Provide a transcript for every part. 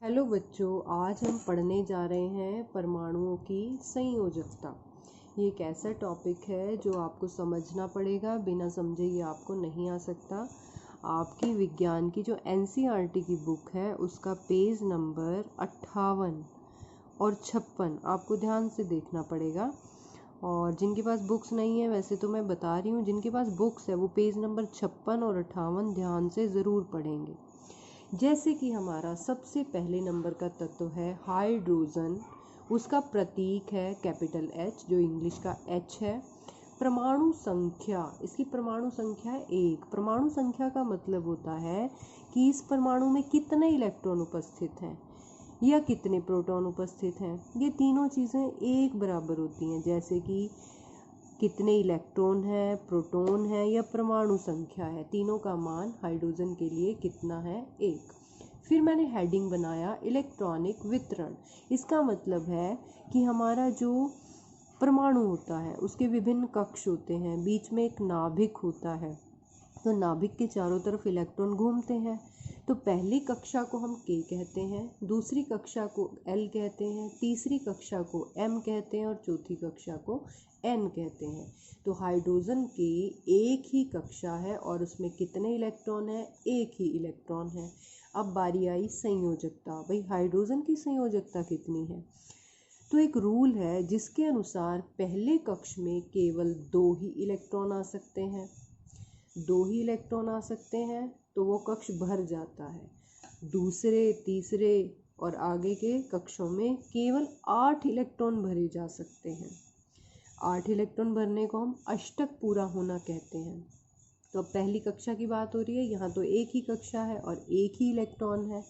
Hello बच्चों, आज हम पढ़ने जा रहे हैं परमाणुओं की संयोजकता। ये एक ऐसा टॉपिक है जो आपको समझना पड़ेगा, बिना समझे ये आपको नहीं आ सकता। आपकी विज्ञान की जो एनसीईआरटी की बुक है उसका पेज नंबर 58 और 56 आपको ध्यान से देखना पड़ेगा। और जिनके पास बुक्स नहीं है, वैसे तो मैं बता रही हूँ, जिनके पास बुक्स है वो पेज नंबर 56 और 58 ध्यान से ज़रूर पढ़ेंगे। जैसे कि हमारा सबसे पहले नंबर का तत्व है हाइड्रोजन। उसका प्रतीक है कैपिटल एच, जो इंग्लिश का एच है। परमाणु संख्या, इसकी परमाणु संख्या है 1। परमाणु संख्या का मतलब होता है कि इस परमाणु में कितने इलेक्ट्रॉन उपस्थित हैं या कितने प्रोटॉन उपस्थित हैं। ये तीनों चीज़ें एक बराबर होती हैं, जैसे कि कितने इलेक्ट्रॉन है, प्रोटॉन है या परमाणु संख्या है, तीनों का मान हाइड्रोजन के लिए कितना है? 1। फिर मैंने हेडिंग बनाया इलेक्ट्रॉनिक वितरण। इसका मतलब है कि हमारा जो परमाणु होता है उसके विभिन्न कक्ष होते हैं, बीच में एक नाभिक होता है, तो नाभिक के चारों तरफ इलेक्ट्रॉन घूमते हैं। तो पहली कक्षा को हम K कहते हैं, दूसरी कक्षा को L कहते हैं, तीसरी कक्षा को M कहते हैं और चौथी कक्षा को N कहते हैं। तो हाइड्रोजन की एक ही कक्षा है और उसमें कितने इलेक्ट्रॉन है? एक ही इलेक्ट्रॉन है। अब बारी आई संयोजकता। भाई हाइड्रोजन की संयोजकता कितनी है? तो एक रूल है जिसके अनुसार पहले कक्ष में केवल 2 ही इलेक्ट्रॉन आ सकते हैं। 2 ही इलेक्ट्रॉन आ सकते हैं तो वो कक्ष भर जाता है। दूसरे, तीसरे और आगे के कक्षों में केवल 8 इलेक्ट्रॉन भरे जा सकते हैं। 8 इलेक्ट्रॉन भरने को हम अष्टक पूरा होना कहते हैं। तो अब पहली कक्षा की बात हो रही है, यहाँ तो एक ही कक्षा है और एक ही इलेक्ट्रॉन है।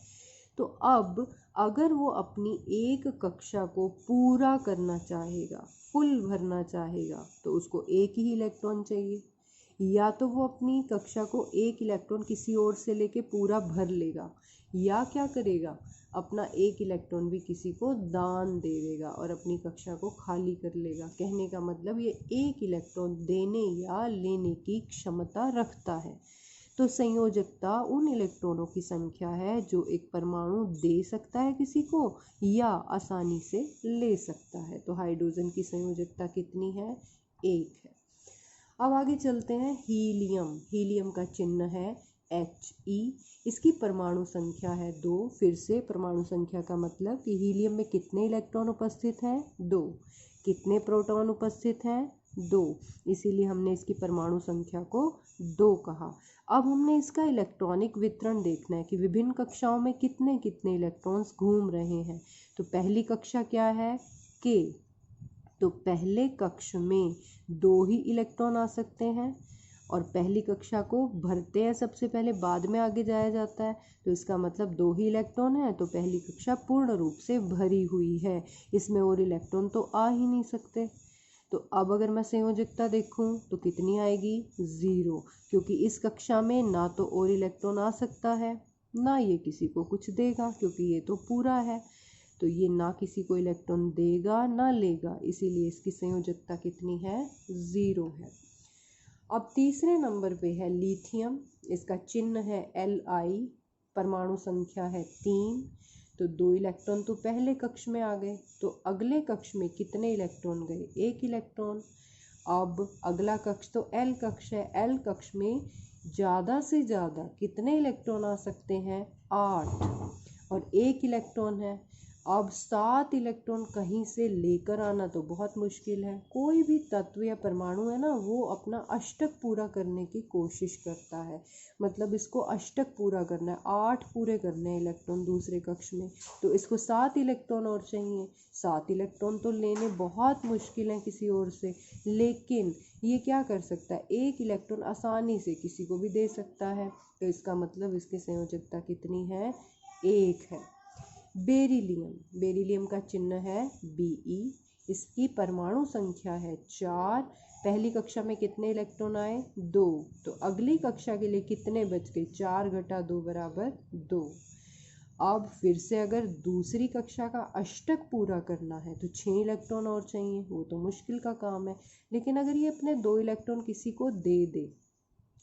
तो अब अगर वो अपनी एक कक्षा को पूरा करना चाहेगा, फुल भरना चाहेगा, तो उसको एक ही इलेक्ट्रॉन चाहिए। या तो वो अपनी कक्षा को एक इलेक्ट्रॉन किसी और से लेके पूरा भर लेगा, या क्या करेगा, अपना एक इलेक्ट्रॉन भी किसी को दान दे देगा और अपनी कक्षा को खाली कर लेगा। कहने का मतलब ये एक इलेक्ट्रॉन देने या लेने की क्षमता रखता है। तो संयोजकता उन इलेक्ट्रॉनों की संख्या है जो एक परमाणु दे सकता है किसी को या आसानी से ले सकता है। तो हाइड्रोजन की संयोजकता कितनी है? 1 है। अब आगे चलते हैं हीलियम। हीलियम का चिन्ह है He। इसकी परमाणु संख्या है 2। फिर से परमाणु संख्या का मतलब कि हीलियम में कितने इलेक्ट्रॉन उपस्थित हैं? 2। कितने प्रोटॉन उपस्थित हैं? 2। इसीलिए हमने इसकी परमाणु संख्या को 2 कहा। अब हमने इसका इलेक्ट्रॉनिक वितरण देखना है कि विभिन्न कक्षाओं में कितने कितने इलेक्ट्रॉन्स घूम रहे हैं। तो पहली कक्षा क्या है? K। तो पहले कक्ष में 2 ही इलेक्ट्रॉन आ सकते हैं और पहली कक्षा को भरते हैं सबसे पहले, बाद में आगे जाया जाता है। तो इसका मतलब 2 ही इलेक्ट्रॉन है, तो पहली कक्षा पूर्ण रूप से भरी हुई है, इसमें और इलेक्ट्रॉन तो आ ही नहीं सकते। तो अब अगर मैं संयोजकता देखूं तो कितनी आएगी? 0, क्योंकि इस कक्षा में ना तो और इलेक्ट्रॉन आ सकता है, ना ये किसी को कुछ देगा, क्योंकि ये तो पूरा है। तो ये ना किसी को इलेक्ट्रॉन देगा ना लेगा, इसीलिए इसकी संयोजकता कितनी है? 0 है। अब तीसरे नंबर पे है लिथियम। इसका चिन्ह है Li। परमाणु संख्या है 3। तो 2 इलेक्ट्रॉन तो पहले कक्ष में आ गए, तो अगले कक्ष में कितने इलेक्ट्रॉन गए? 1 इलेक्ट्रॉन। अब अगला कक्ष तो L कक्ष है। L कक्ष में ज़्यादा से ज़्यादा कितने इलेक्ट्रॉन आ सकते हैं? 8 और 1 इलेक्ट्रॉन है। अब 7 इलेक्ट्रॉन कहीं से लेकर आना तो बहुत मुश्किल है। कोई भी तत्व या परमाणु है ना, वो अपना अष्टक पूरा करने की कोशिश करता है, मतलब इसको अष्टक पूरा करना है, 8 पूरे करने हैं इलेक्ट्रॉन दूसरे कक्ष में, तो इसको 7 इलेक्ट्रॉन और चाहिए। 7 इलेक्ट्रॉन तो लेने बहुत मुश्किल है किसी और से, लेकिन ये क्या कर सकता है? 1 इलेक्ट्रॉन आसानी से किसी को भी दे सकता है। तो इसका मतलब इसकी संयोजकता कितनी है? 1 है। बेरिलियम। बेरिलियम का चिन्ह है Be। इसकी परमाणु संख्या है 4। पहली कक्षा में कितने इलेक्ट्रॉन आए? 2। तो अगली कक्षा के लिए कितने बच गए? 4 घटा 2 बराबर 2। अब फिर से अगर दूसरी कक्षा का अष्टक पूरा करना है तो 6 इलेक्ट्रॉन और चाहिए, वो तो मुश्किल का काम है। लेकिन अगर ये अपने 2 इलेक्ट्रॉन किसी को दे दे,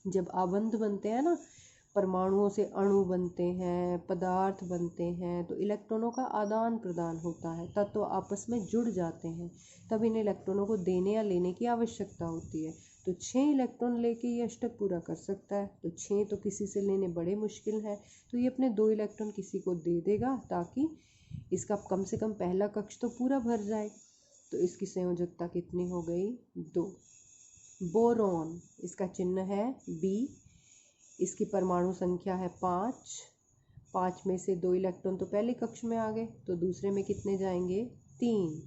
जब आबंध बनते हैं ना परमाणुओं से अणु बनते हैं, पदार्थ बनते हैं, तो इलेक्ट्रॉनों का आदान प्रदान होता है, तत्व आपस में जुड़ जाते हैं, तब इन इलेक्ट्रॉनों को देने या लेने की आवश्यकता होती है। तो 6 इलेक्ट्रॉन लेके ये अष्टक पूरा कर सकता है, तो 6 तो किसी से लेने बड़े मुश्किल है, तो ये अपने 2 इलेक्ट्रॉन किसी को दे देगा ताकि इसका कम से कम पहला कक्ष तो पूरा भर जाए। तो इसकी संयोजकता कितनी हो गई? 2। बोरॉन, इसका चिन्ह है B, इसकी परमाणु संख्या है 5। 5 में से 2 इलेक्ट्रॉन तो पहले कक्ष में आ गए, तो दूसरे में कितने जाएंगे? 3।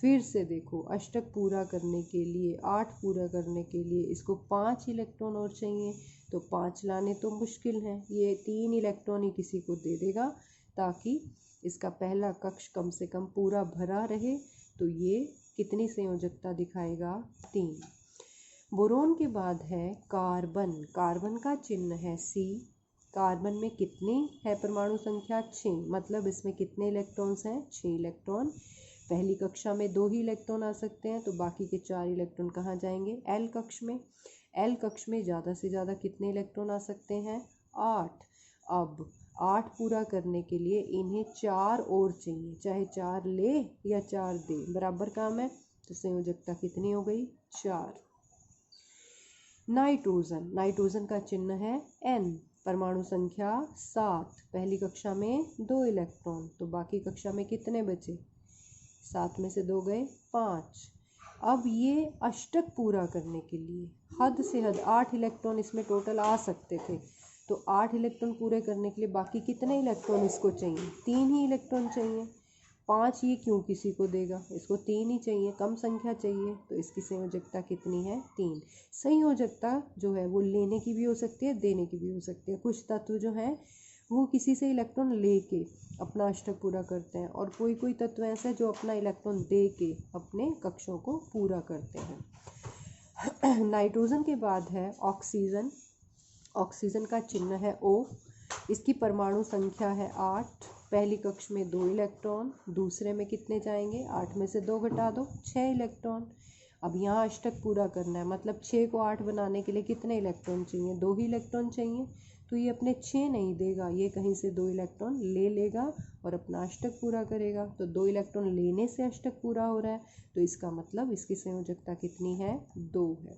फिर से देखो, अष्टक पूरा करने के लिए, 8 पूरा करने के लिए इसको 5 इलेक्ट्रॉन और चाहिए, तो 5 लाने तो मुश्किल है, ये 3 इलेक्ट्रॉन ही किसी को दे देगा ताकि इसका पहला कक्ष कम से कम पूरा भरा रहे। तो ये कितनी संयोजकता दिखाएगा? 3। बोरोन के बाद है कार्बन। कार्बन का चिन्ह है C। कार्बन में कितनी है परमाणु संख्या? 6, मतलब इसमें कितने इलेक्ट्रॉन्स हैं? 6 इलेक्ट्रॉन। पहली कक्षा में 2 ही इलेक्ट्रॉन आ सकते हैं, तो बाकी के 4 इलेक्ट्रॉन कहाँ जाएंगे? L कक्ष में। L कक्ष में ज़्यादा से ज़्यादा कितने इलेक्ट्रॉन आ सकते हैं? 8। अब 8 पूरा करने के लिए इन्हें 4 और चाहिए, चाहे 4 ले या 4 दे, बराबर काम है, तो संयोजकता कितनी हो गई? 4। नाइट्रोजन। नाइट्रोजन का चिन्ह है N, परमाणु संख्या 7। पहली कक्षा में 2 इलेक्ट्रॉन, तो बाकी कक्षा में कितने बचे? 7 में से 2 गए, 5। अब ये अष्टक पूरा करने के लिए हद से हद 8 इलेक्ट्रॉन इसमें टोटल आ सकते थे, तो 8 इलेक्ट्रॉन पूरे करने के लिए बाकी कितने इलेक्ट्रॉन इसको चाहिए? 3 ही इलेक्ट्रॉन चाहिए। 5 ये क्यों किसी को देगा? इसको 3 ही चाहिए, कम संख्या चाहिए, तो इसकी संयोजकता कितनी है? 3। संयोजकता जो है वो लेने की भी हो सकती है, देने की भी हो सकती है। कुछ तत्व जो हैं वो किसी से इलेक्ट्रॉन लेके अपना अष्टक पूरा करते हैं, और कोई कोई तत्व ऐसा है जो अपना इलेक्ट्रॉन दे के अपने कक्षों को पूरा करते हैं। नाइट्रोजन के बाद है ऑक्सीजन। ऑक्सीजन का चिन्ह है O। इसकी परमाणु संख्या है 8। पहली कक्ष में 2 इलेक्ट्रॉन, दूसरे में कितने जाएंगे? 8 में से 2 घटा दो, 6 इलेक्ट्रॉन। अब यहाँ अष्टक पूरा करना है, मतलब 6 को 8 बनाने के लिए कितने इलेक्ट्रॉन चाहिए? 2 ही इलेक्ट्रॉन चाहिए, तो ये अपने 6 नहीं देगा, ये कहीं से 2 इलेक्ट्रॉन ले लेगा और अपना अष्टक पूरा करेगा। तो 2 इलेक्ट्रॉन लेने से अष्टक पूरा हो रहा है, तो इसका मतलब इसकी संयोजकता कितनी है? 2 है।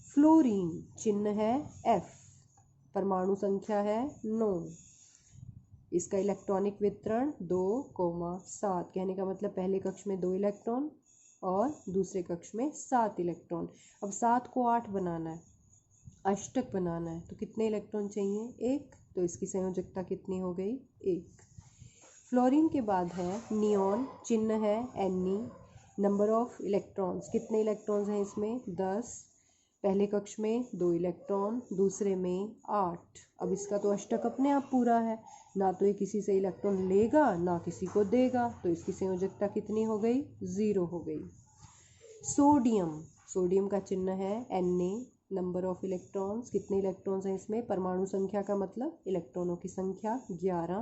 फ्लोरीन, चिन्ह है F, परमाणु संख्या है 9। इसका इलेक्ट्रॉनिक वितरण 2,7, कहने का मतलब पहले कक्ष में 2 इलेक्ट्रॉन और दूसरे कक्ष में 7 इलेक्ट्रॉन। अब 7 को 8 बनाना है, अष्टक बनाना है, तो कितने इलेक्ट्रॉन चाहिए? 1, तो इसकी संयोजकता कितनी हो गई? 1। फ्लोरीन के बाद है नियॉन, चिन्ह है Ne। नंबर ऑफ इलेक्ट्रॉन्स, कितने इलेक्ट्रॉन्स हैं इसमें? 10। पहले कक्ष में 2 इलेक्ट्रॉन, दूसरे में 8। अब इसका तो अष्टक अपने आप पूरा है, ना तो ये किसी से इलेक्ट्रॉन लेगा ना किसी को देगा, तो इसकी संयोजकता कितनी हो गई? 0 हो गई। सोडियम, सोडियम का चिन्ह है Na। नंबर ऑफ इलेक्ट्रॉन्स, कितने इलेक्ट्रॉन्स हैं इसमें? परमाणु संख्या का मतलब इलेक्ट्रॉनों की संख्या 11।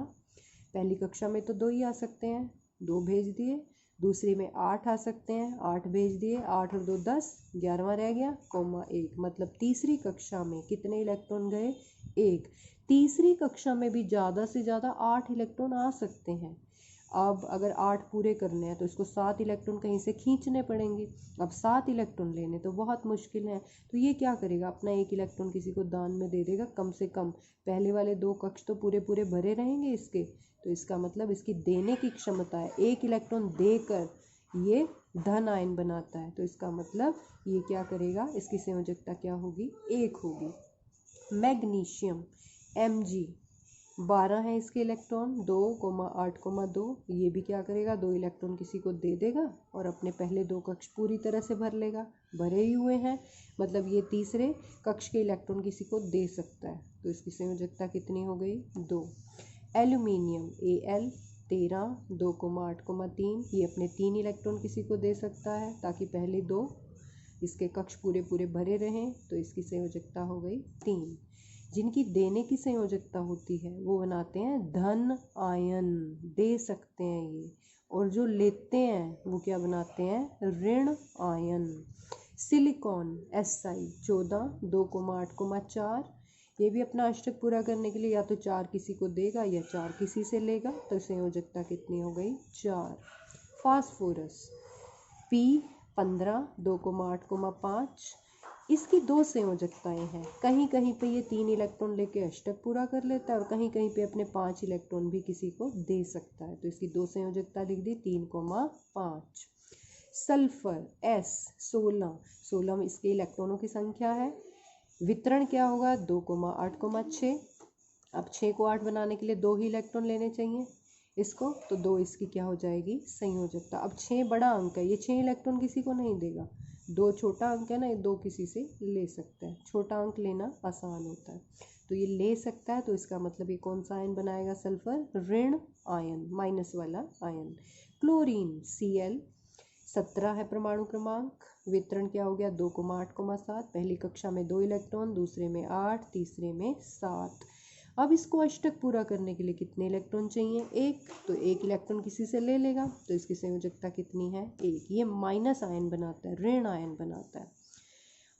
पहली कक्षा में तो 2 ही आ सकते हैं, 2 भेज दिए, दूसरी में 8 आ सकते हैं, 8 भेज दिए, 8 और 2 10, 11वां रह गया, 1, मतलब तीसरी कक्षा में कितने इलेक्ट्रॉन गए? 1। तीसरी कक्षा में भी ज़्यादा से ज़्यादा 8 इलेक्ट्रॉन आ सकते हैं। अब अगर 8 पूरे करने हैं तो इसको 7 इलेक्ट्रॉन कहीं से खींचने पड़ेंगे। अब 7 इलेक्ट्रॉन लेने तो बहुत मुश्किल है, तो ये क्या करेगा? अपना 1 इलेक्ट्रॉन किसी को दान में दे देगा, कम से कम पहले वाले 2 कक्ष तो पूरे पूरे भरे रहेंगे इसके, तो इसका मतलब इसकी देने की क्षमता है, 1 इलेक्ट्रॉन देकर ये धन आयन बनाता है, तो इसका मतलब ये क्या करेगा? इसकी संयोजकता क्या होगी? 1 होगी। मैग्नीशियम Mg, 12 है इसके इलेक्ट्रॉन, 2,8,2, ये भी क्या करेगा? 2 इलेक्ट्रॉन किसी को दे देगा और अपने पहले 2 कक्ष पूरी तरह से भर लेगा, भरे ही हुए हैं, मतलब ये तीसरे कक्ष के इलेक्ट्रॉन किसी को दे सकता है, तो इसकी संयोजकता कितनी हो गई? 2। एल्यूमिनियम Al, 13, 2,8,3, ये अपने 3 इलेक्ट्रॉन किसी को दे सकता है ताकि पहले 2 इसके कक्ष पूरे पूरे भरे रहें, तो इसकी संयोजकता हो गई 3। जिनकी देने की संयोजकता होती है वो बनाते हैं धन आयन, दे सकते हैं ये, और जो लेते हैं वो क्या बनाते हैं? ऋण आयन। सिलिकॉन Si, 14, 2,8,4, ये भी अपना अष्टक पूरा करने के लिए या तो 4 किसी को देगा या 4 किसी से लेगा, तो संयोजकता कितनी हो गई 4। फास्फोरस P15 2,8,5, इसकी 2 संयोजकताएं हैं। कहीं कहीं पे ये 3 इलेक्ट्रॉन लेके अष्टक पूरा कर लेता है और कहीं कहीं पे अपने 5 इलेक्ट्रॉन भी किसी को दे सकता है, तो इसकी 2 संयोजकता लिख दी 3,5। सल्फर S16 में इसके इलेक्ट्रॉनों की संख्या है। वितरण क्या होगा 2,8,6। अब 6 को 8 बनाने के लिए 2 ही इलेक्ट्रॉन लेने चाहिए इसको, तो 2 इसकी क्या हो जाएगी संयोजकता। अब 6 बड़ा अंक है, ये 6 इलेक्ट्रॉन किसी को नहीं देगा। 2 छोटा अंक है ना, ये 2 किसी से ले सकता है, छोटा अंक लेना आसान होता है, तो ये ले सकता है। तो इसका मतलब ये कौन सा आयन बनाएगा सल्फर, ऋण आयन, माइनस वाला आयन। क्लोरीन Cl17 है परमाणु क्रमांक। वितरण क्या हो गया 2,8,7। पहली कक्षा में 2 इलेक्ट्रॉन, दूसरे में 8, तीसरे में 7। अब इसको अष्टक पूरा करने के लिए कितने इलेक्ट्रॉन चाहिए 1, तो 1 इलेक्ट्रॉन किसी से ले लेगा, तो इसकी संयोजकता कितनी है 1। ये माइनस आयन बनाता है, ऋण आयन बनाता है।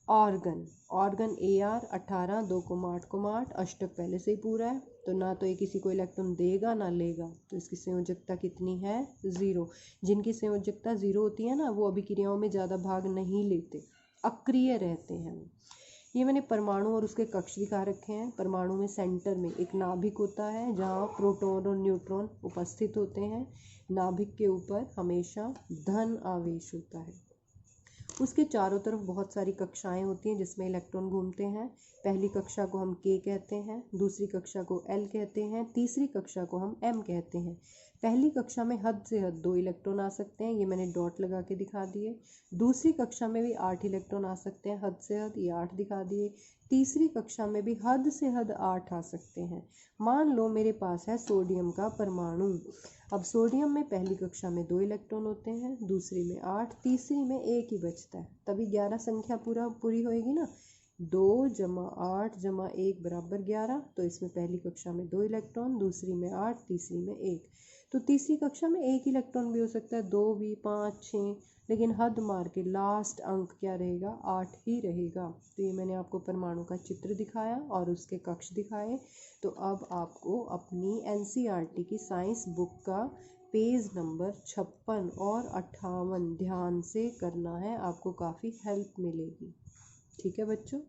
ऑर्गन Ar18 2,8,8, अष्टक पहले से ही पूरा है, तो ना तो ये किसी को इलेक्ट्रॉन देगा ना लेगा, तो इसकी संयोजकता कितनी है 0। जिनकी संयोजकता 0 होती है ना, वो अभिक्रियाओं में ज़्यादा भाग नहीं लेते, अक्रिय रहते हैं। ये मैंने परमाणु और उसके कक्ष दिखा रखे हैं। परमाणु में सेंटर में एक नाभिक होता है जहाँ प्रोटॉन और न्यूट्रॉन उपस्थित होते हैं। नाभिक के ऊपर हमेशा धन आवेश होता है। उसके चारों तरफ बहुत सारी कक्षाएं होती हैं जिसमें इलेक्ट्रॉन घूमते हैं। पहली कक्षा को हम K कहते हैं, दूसरी कक्षा को L कहते हैं, तीसरी कक्षा को हम M कहते हैं। पहली कक्षा में हद से हद 2 इलेक्ट्रॉन आ सकते हैं, ये मैंने डॉट लगा के दिखा दिए। दूसरी कक्षा में भी 8 इलेक्ट्रॉन आ सकते हैं, हद से हद, ये 8 दिखा दिए। तीसरी कक्षा में भी हद से हद 8 आ सकते हैं। मान लो मेरे पास है सोडियम का परमाणु। अब सोडियम में पहली कक्षा में 2 इलेक्ट्रॉन होते हैं, दूसरी में 8, तीसरी में 1 ही बचता है, तभी 11 संख्या पूरी होएगी ना। 2 + 8 + 1 = 11, तो इसमें पहली कक्षा में 2 इलेक्ट्रॉन, दूसरी में 8, तीसरी में 1, तो तीसरी कक्षा में 1 इलेक्ट्रॉन भी हो सकता है, 2 भी, 5, 6, लेकिन हद मार के लास्ट अंक क्या रहेगा 8 ही रहेगा। तो ये मैंने आपको परमाणु का चित्र दिखाया और उसके कक्ष दिखाए। तो अब आपको अपनी NCERT की साइंस बुक का पेज नंबर 56 और 58 ध्यान से करना है, आपको काफ़ी हेल्प मिलेगी। ठीक है बच्चों।